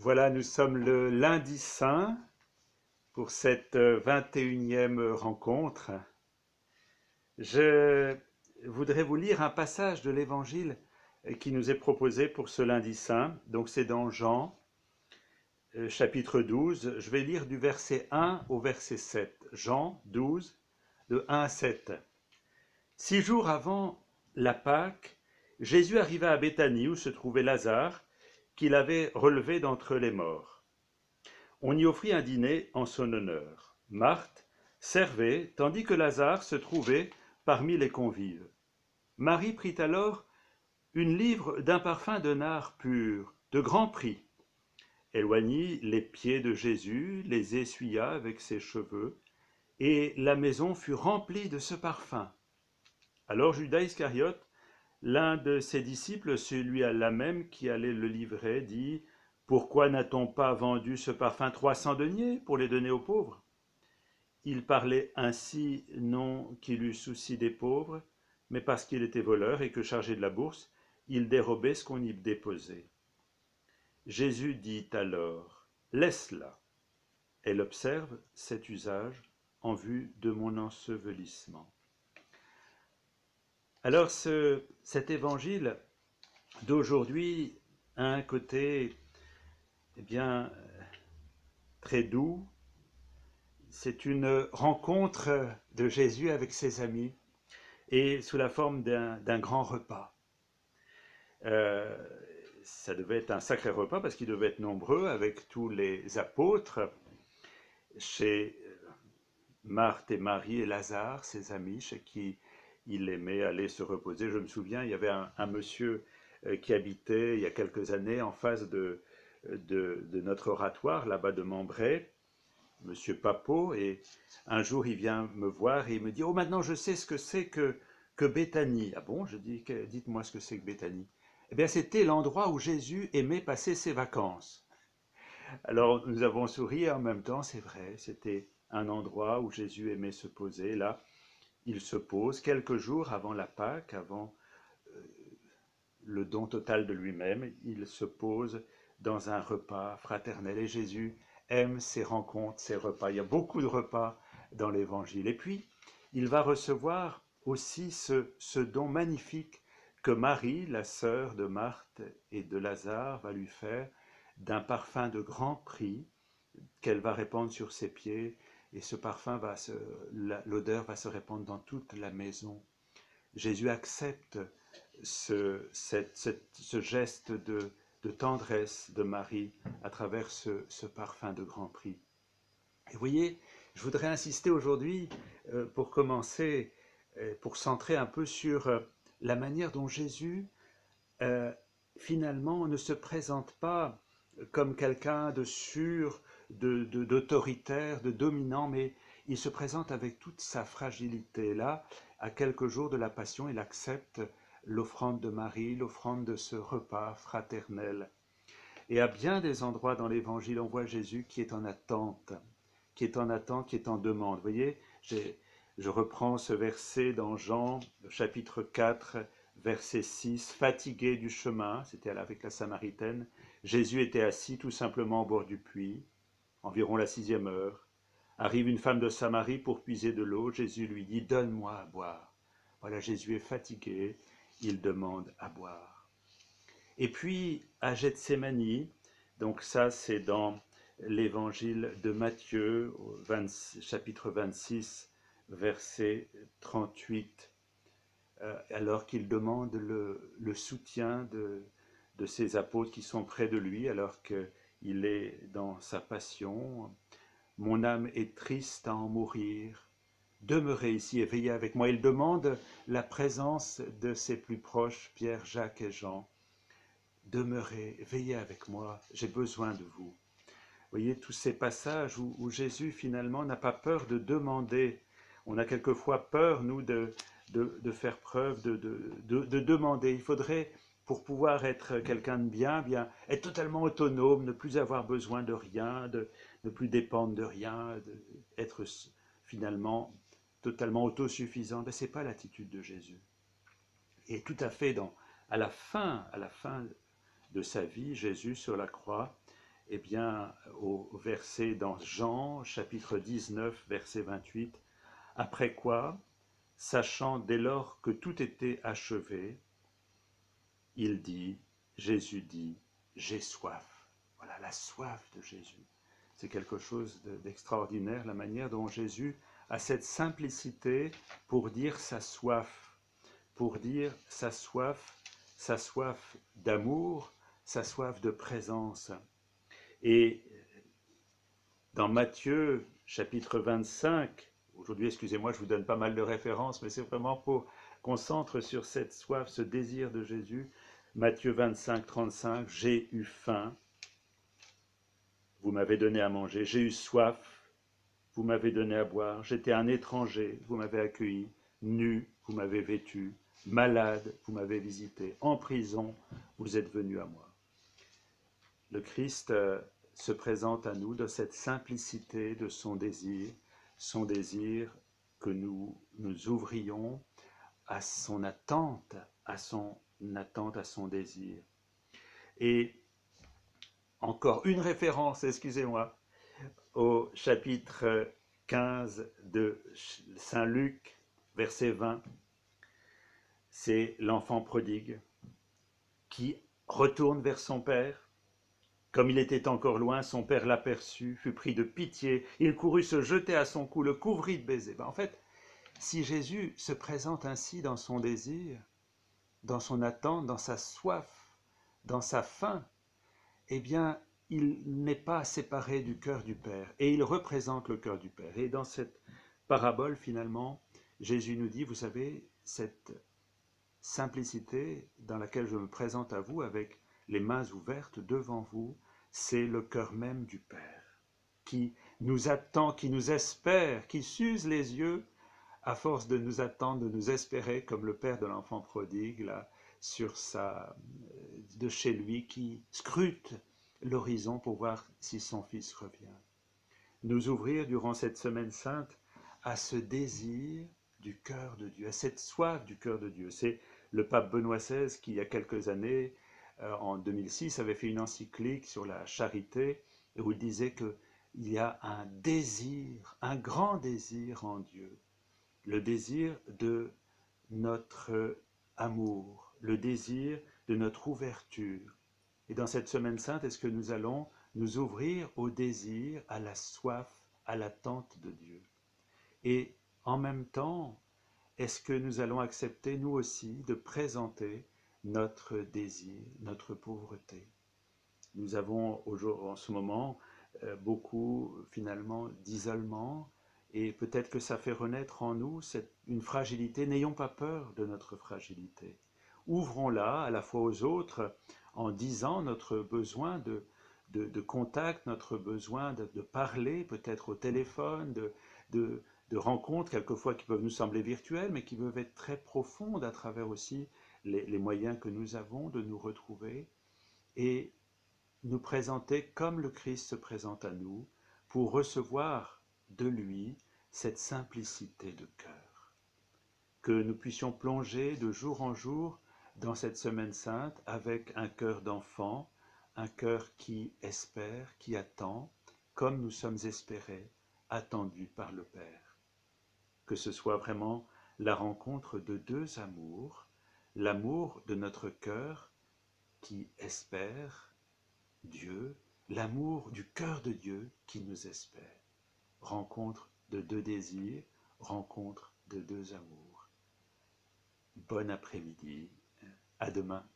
Voilà, nous sommes le lundi saint pour cette 21e rencontre. Je voudrais vous lire un passage de l'Évangile qui nous est proposé pour ce lundi saint. Donc c'est dans Jean, chapitre 12. Je vais lire du verset 1 au verset 7. Jean 12, de 1 à 7. 6 jours avant la Pâque, Jésus arriva à Béthanie où se trouvait Lazare, qu'il avait relevé d'entre les morts. On y offrit un dîner en son honneur. Marthe servait, tandis que Lazare se trouvait parmi les convives. Marie prit alors une livre d'un parfum de nard pur, de grand prix. Elle oignit les pieds de Jésus, les essuya avec ses cheveux, et la maison fut remplie de ce parfum. Alors Judas Iscariote, l'un de ses disciples, celui-là même qui allait le livrer, dit « Pourquoi n'a-t-on pas vendu ce parfum 300 deniers pour les donner aux pauvres ?» Il parlait ainsi non qu'il eût souci des pauvres, mais parce qu'il était voleur et que, chargé de la bourse, il dérobait ce qu'on y déposait. Jésus dit alors « Laisse-la. Elle observe cet usage en vue de mon ensevelissement. » Alors cet évangile d'aujourd'hui a un côté très doux. C'est une rencontre de Jésus avec ses amis et sous la forme d'un grand repas. Ça devait être un sacré repas parce qu'ils devaient être nombreux avec tous les apôtres chez Marthe et Marie et Lazare, ses amis, chez qui il aimait aller se reposer. Je me souviens, il y avait un monsieur qui habitait il y a quelques années en face de notre oratoire, là-bas de Membray, monsieur Papot, et un jour il vient me voir et il me dit « Oh, maintenant je sais ce que c'est que Béthanie. » Ah bon? Je dis « Dites-moi ce que c'est que Béthanie. » Eh bien, c'était l'endroit où Jésus aimait passer ses vacances. Alors nous avons souri et en même temps, c'est vrai, c'était un endroit où Jésus aimait se poser. Là, il se pose quelques jours avant la Pâque, avant le don total de lui-même. Il se pose dans un repas fraternel et Jésus aime ces rencontres, ces repas. Il y a beaucoup de repas dans l'Évangile. Et puis, il va recevoir aussi ce don magnifique que Marie, la sœur de Marthe et de Lazare, va lui faire d'un parfum de grand prix qu'elle va répandre sur ses pieds. Et ce parfum, l'odeur va se répandre dans toute la maison. Jésus accepte ce geste de tendresse de Marie à travers ce parfum de grand prix. Et vous voyez, je voudrais insister aujourd'hui, pour commencer, pour centrer un peu sur la manière dont Jésus, finalement, ne se présente pas comme quelqu'un de sûr, d'autoritaire, de dominant, mais il se présente avec toute sa fragilité. Là, à quelques jours de la Passion, il accepte l'offrande de Marie, l'offrande de ce repas fraternel. Et à bien des endroits dans l'Évangile, on voit Jésus qui est en attente, qui est en attente, qui est en demande. Vous voyez, je reprends ce verset dans Jean, chapitre 4, verset 6. Fatigué du chemin, c'était avec la Samaritaine, Jésus était assis tout simplement au bord du puits, environ la 6e heure. Arrive une femme de Samarie pour puiser de l'eau. Jésus lui dit « Donne-moi à boire ». Voilà, Jésus est fatigué, il demande à boire. Et puis, à Gethsémani, donc ça c'est dans l'évangile de Matthieu, chapitre 26, verset 38, alors qu'il demande le soutien de ses apôtres qui sont près de lui, alors qu'il est dans sa passion. « Mon âme est triste à en mourir. Demeurez ici et veillez avec moi. » Il demande la présence de ses plus proches, Pierre, Jacques et Jean. Demeurez, veillez avec moi, j'ai besoin de vous. Vous voyez tous ces passages où Jésus finalement n'a pas peur de demander. On a quelquefois peur, nous, de faire preuve, de demander. Il faudrait, pour pouvoir être quelqu'un de bien, être totalement autonome, ne plus avoir besoin de rien, ne plus dépendre de rien, être finalement totalement autosuffisant. Ce n'est pas l'attitude de Jésus. Et tout à fait à la fin de sa vie, Jésus sur la croix, eh bien, au verset dans Jean, chapitre 19, verset 28, « Après quoi, sachant dès lors que tout était achevé, Jésus dit, j'ai soif. » Voilà la soif de Jésus. C'est quelque chose d'extraordinaire, la manière dont Jésus a cette simplicité pour dire sa soif, sa soif d'amour, sa soif de présence. Et dans Matthieu, chapitre 25, aujourd'hui, excusez-moi, je vous donne pas mal de références, mais c'est vraiment pour qu'on centre sur cette soif, ce désir de Jésus. Matthieu 25, 35, « J'ai eu faim, vous m'avez donné à manger. J'ai eu soif, vous m'avez donné à boire. J'étais un étranger, vous m'avez accueilli. Nu, vous m'avez vêtu. Malade, vous m'avez visité. En prison, vous êtes venu à moi. » Le Christ se présente à nous de cette simplicité de son désir que nous nous ouvrions à son attente, à son désir. Et encore une référence, excusez-moi, au chapitre 15 de Saint Luc, verset 20, c'est l'enfant prodigue qui retourne vers son père. Comme il était encore loin, son père l'aperçut, fut pris de pitié, il courut se jeter à son cou, le couvrit de baisers. En fait, si Jésus se présente ainsi dans son désir, dans son attente, dans sa soif, dans sa faim, eh bien, il n'est pas séparé du cœur du Père, et il représente le cœur du Père. Et dans cette parabole, finalement, Jésus nous dit, vous savez, cette simplicité dans laquelle je me présente à vous avec les mains ouvertes devant vous, c'est le cœur même du Père, qui nous attend, qui nous espère, qui s'use les yeux à force de nous attendre, de nous espérer, comme le père de l'enfant prodigue, là, de chez lui, qui scrute l'horizon pour voir si son fils revient. Nous ouvrir durant cette semaine sainte à ce désir du cœur de Dieu, à cette soif du cœur de Dieu. C'est le pape Benoît XVI qui, il y a quelques années, en 2006, avait fait une encyclique sur la charité, où il disait qu'il y a un désir, un grand désir en Dieu, le désir de notre amour, le désir de notre ouverture. Et dans cette semaine sainte, est-ce que nous allons nous ouvrir au désir, à la soif, à l'attente de Dieu? Et en même temps, est-ce que nous allons accepter, nous aussi, de présenter notre désir, notre pauvreté? Nous avons en ce moment beaucoup, finalement, d'isolement, et peut-être que ça fait renaître en nous une fragilité. N'ayons pas peur de notre fragilité. Ouvrons-la à la fois aux autres en disant notre besoin de contact, notre besoin de parler, peut-être au téléphone, de rencontres, quelquefois qui peuvent nous sembler virtuelles, mais qui peuvent être très profondes à travers aussi les moyens que nous avons de nous retrouver et nous présenter comme le Christ se présente à nous pour recevoir de lui cette simplicité de cœur. Que nous puissions plonger de jour en jour dans cette semaine sainte avec un cœur d'enfant, un cœur qui espère, qui attend, comme nous sommes espérés, attendus par le Père. Que ce soit vraiment la rencontre de deux amours, l'amour de notre cœur qui espère Dieu, l'amour du cœur de Dieu qui nous espère. Rencontre de deux désirs, rencontre de deux amours. Bon après-midi, à demain.